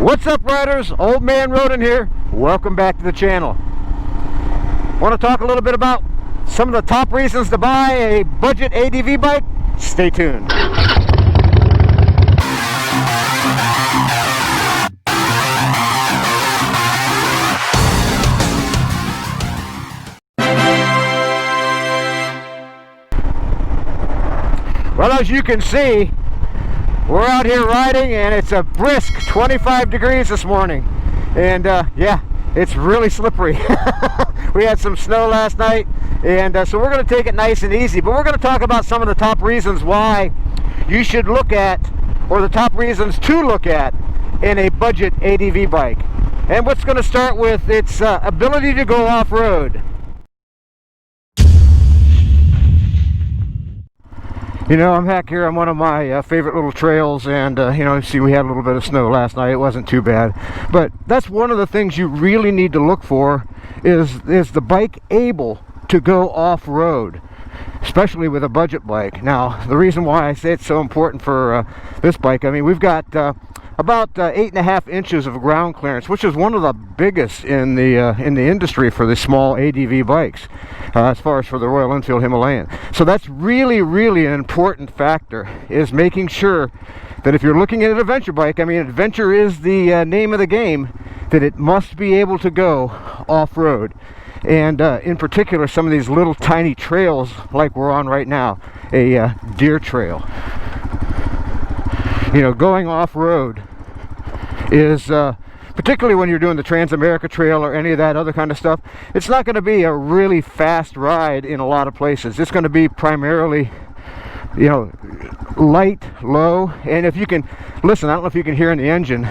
What's up, riders? Ol Man Ronin here. Welcome back to the channel. Want to talk a little bit about some of the top reasons to buy a budget ADV bike? Stay tuned. Well, as you can see, we're out here riding and it's a brisk 25 degrees this morning. And yeah, it's really slippery. We had some snow last night, and so we're going to take it nice and easy. But we're going to talk about some of the top reasons why you should look at, or the top reasons to look at, in a budget ADV bike. And what's going to start with its ability to go off-road. You know, I'm back here on one of my favorite little trails, and you know, see, we had a little bit of snow last night. It wasn't too bad, but that's one of the things you really need to look for is the bike able to go off-road, especially with a budget bike. Now, the reason why I say it's so important for this bike, I mean, we've got about 8.5 inches of ground clearance, which is one of the biggest in the industry for the small ADV bikes, as far as for the Royal Enfield Himalayan. So that's really an important factor, is making sure that if you're looking at an adventure bike, I mean, adventure is the name of the game, that it must be able to go off-road. And in particular, some of these little tiny trails like we're on right now, a deer trail. You know, going off-road is, particularly when you're doing the Trans-America Trail or any of that other kind of stuff, it's not going to be a really fast ride in a lot of places. It's going to be primarily, you know, light, low, and if you can, listen, I don't know if you can hear in the engine,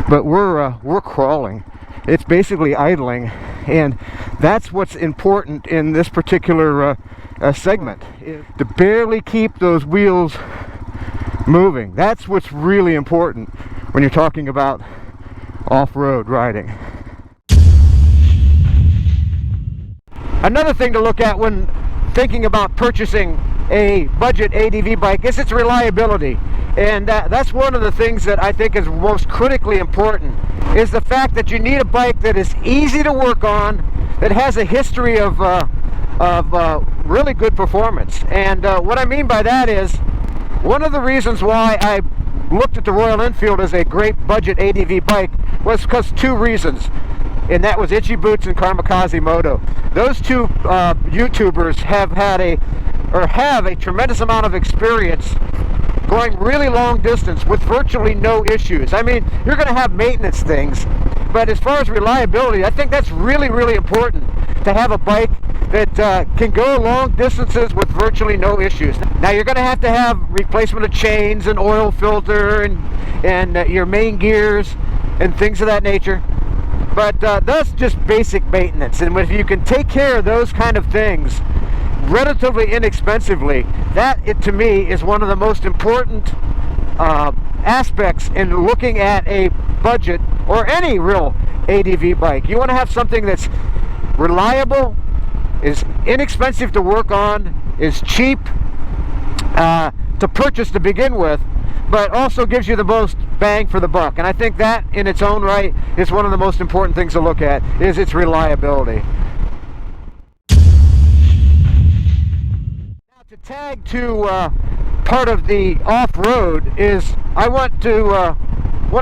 but we're crawling. It's basically idling, and that's what's important in this particular segment, to barely keep those wheels moving. That's what's really important when you're talking about off-road riding. Another thing to look at when thinking about purchasing a budget ADV bike is its reliability, and that's one of the things that I think is most critically important, is the fact that you need a bike that is easy to work on, that has a history of really good performance. And what I mean by that is, one of the reasons why I looked at the Royal Enfield as a great budget ADV bike was because two reasons, and that was Itchy Boots and Kamikaze Moto. Those two YouTubers have a tremendous amount of experience going really long distance with virtually no issues. I mean, you're going to have maintenance things, but as far as reliability, I think that's really important, to have a bike that can go long distances with virtually no issues. Now, you're going to have replacement of chains and oil filter and your main gears and things of that nature, but that's just basic maintenance. And if you can take care of those kind of things relatively inexpensively, that, to me, is one of the most important aspects in looking at a budget or any real ADV bike. You want to have something that's reliable, is inexpensive to work on, is cheap to purchase to begin with, but also gives you the most bang for the buck. And I think that in its own right is one of the most important things to look at, is its reliability. Now, to tag to part of the off-road is, I want to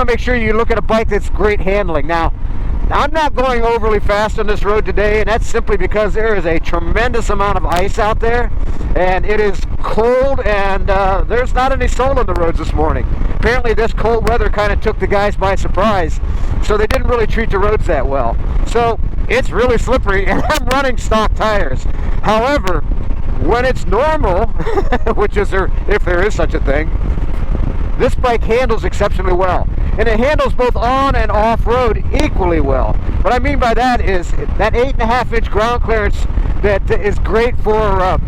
make sure you look at a bike that's great handling. Now, I'm not going overly fast on this road today, and that's simply because there is a tremendous amount of ice out there, and it is cold, and there's not any soul on the roads this morning. Apparently this cold weather kind of took the guys by surprise, so they didn't really treat the roads that well. So it's really slippery, and I'm running stock tires. However, when it's normal, which is if there is such a thing, this bike handles exceptionally well. And it handles both on and off-road equally well. What I mean by that is that 8.5 inch ground clearance that is great for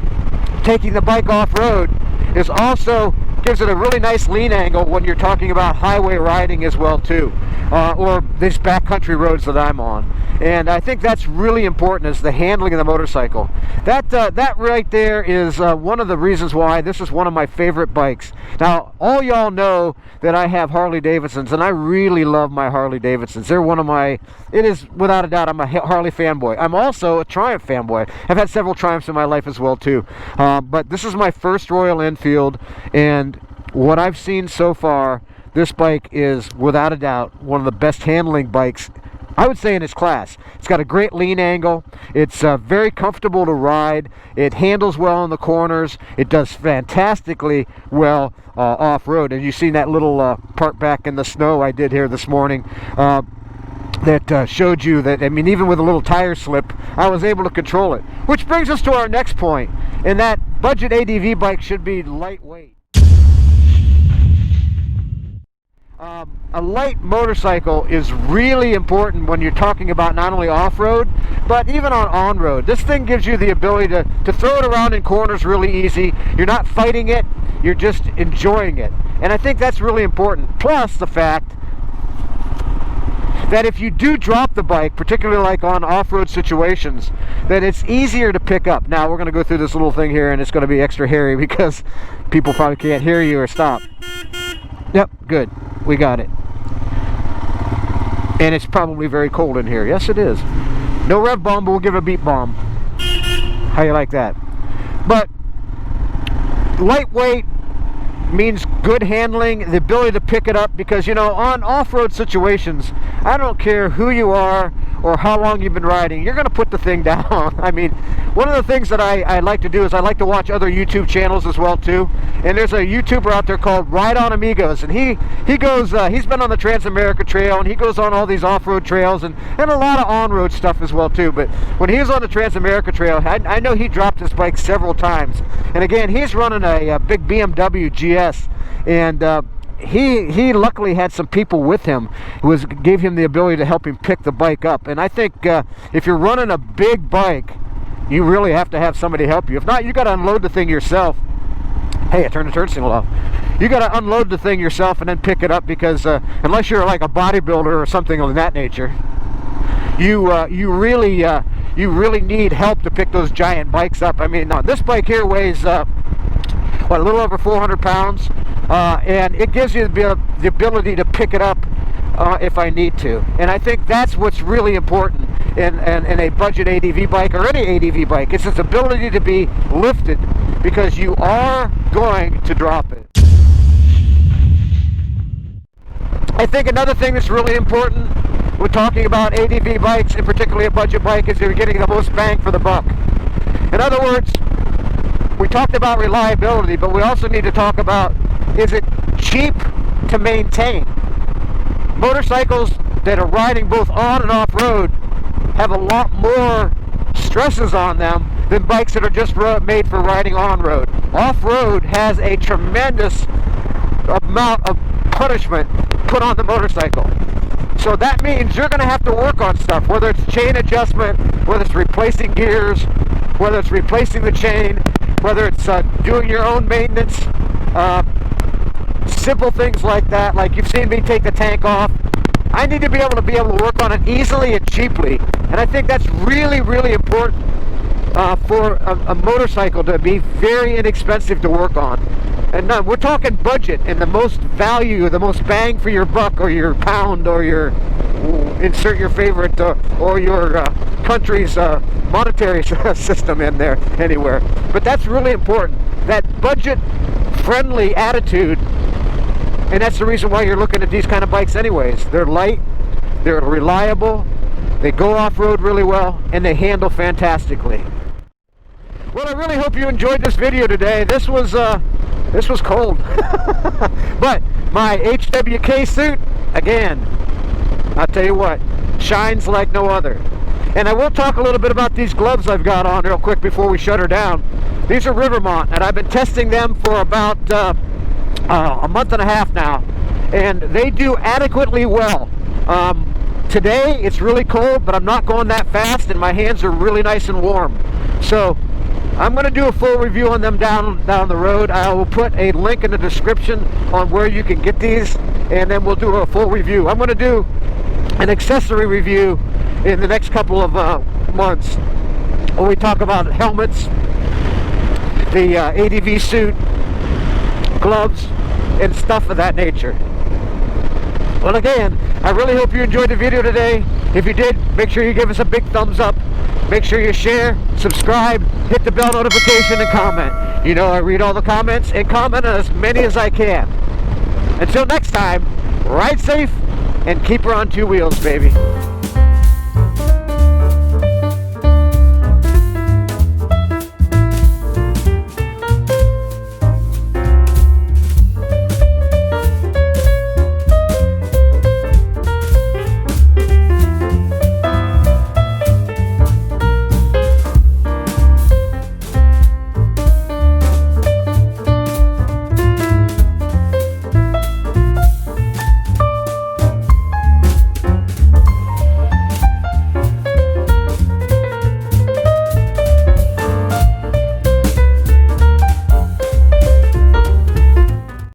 taking the bike off-road is also gives it a really nice lean angle when you're talking about highway riding as well too, or these backcountry roads that I'm on. And I think that's really important, is the handling of the motorcycle. That right there is one of the reasons why this is one of my favorite bikes. Now, all y'all know that I have Harley Davidsons, and I really love my Harley Davidsons. They're one of my, it is without a doubt, I'm a Harley fanboy. I'm also a Triumph fanboy. I've had several Triumphs in my life as well too. But this is my first Royal Enfield, and what I've seen so far, this bike is without a doubt one of the best handling bikes, I would say, in its class. It's got a great lean angle. It's very comfortable to ride. It handles well in the corners. It does fantastically well off-road. And you've seen that little part back in the snow I did here this morning that showed you that, I mean, even with a little tire slip, I was able to control it. Which brings us to our next point, and that budget ADV bike should be lightweight. A light motorcycle is really important when you're talking about not only off-road, but even on-road. This thing gives you the ability to throw it around in corners really easy. You're not fighting it, you're just enjoying it. And I think that's really important. Plus the fact that if you do drop the bike, particularly like on off-road situations, that it's easier to pick up. Now, we're going to go through this little thing here, and it's going to be extra hairy because people probably can't hear you or stop. Yep, good. We got it. And it's probably very cold in here. Yes, it is. No rev bomb, but we'll give it a beat bomb. How you like that? But lightweight means good handling, the ability to pick it up, because, you know, on off-road situations, I don't care who you are or how long you've been riding, you're going to put the thing down. I mean, one of the things that I like to do is I like to watch other YouTube channels as well too. And there's a YouTuber out there called Ride On Amigos, and he goes, he's been on the Trans-America Trail, and he goes on all these off-road trails and a lot of on-road stuff as well too. But when he was on the Trans-America Trail, I know he dropped his bike several times. And again, he's running a big BMW GS, and he luckily had some people with him who gave him the ability to help him pick the bike up. And I think if you're running a big bike, you really have to have somebody help you. If not, you got to unload the thing yourself. Hey, I turned the turn signal off. You got to unload the thing yourself and then pick it up, because unless you're like a bodybuilder or something of that nature, you really need help to pick those giant bikes up. I mean, now, this bike here weighs a little over 400 pounds, and it gives you the ability to pick it up if I need to. And I think that's what's really important in a budget ADV bike or any ADV bike. It's its ability to be lifted, because you are going to drop it. I think another thing that's really important when talking about ADV bikes, and particularly a budget bike, is you're getting the most bang for the buck. In other words, we talked about reliability, but we also need to talk about, is it cheap to maintain? Motorcycles that are riding both on and off-road have a lot more stresses on them than bikes that are just made for riding on-road. Off-road has a tremendous amount of punishment put on the motorcycle. So that means you're going to have to work on stuff, whether it's chain adjustment, whether it's replacing gears, whether it's replacing the chain, whether it's doing your own maintenance, simple things like that. Like you've seen me take the tank off. I need to be able to work on it easily and cheaply, and I think that's really, really important for a motorcycle to be very inexpensive to work on. And we're talking budget, and the most value, the most bang for your buck, or your pound, or your insert your favorite, or your country's monetary system in there anywhere. But that's really important, that budget-friendly attitude. And that's the reason why you're looking at these kind of bikes anyways. They're light, they're reliable, they go off-road really well, and they handle fantastically. Well, I really hope you enjoyed this video today. This was cold. But my HWK suit, again, I'll tell you what, shines like no other. And I will talk a little bit about these gloves I've got on real quick before we shut her down. These are Rivmount, and I've been testing them for about a month and a half now, and they do adequately well. Today it's really cold, but I'm not going that fast, and my hands are really nice and warm. So I'm going to do a full review on them down the road. I will put a link in the description on where you can get these, and then we'll do a full review. I'm going to do an accessory review in the next couple of months when we talk about helmets, the ADV suit, gloves, and stuff of that nature. Well, again, I really hope you enjoyed the video today. If you did, make sure you give us a big thumbs up. Make sure you share, subscribe, hit the bell notification, and comment. You know, I read all the comments and comment on as many as I can. Until next time, ride safe and keep her on two wheels, baby.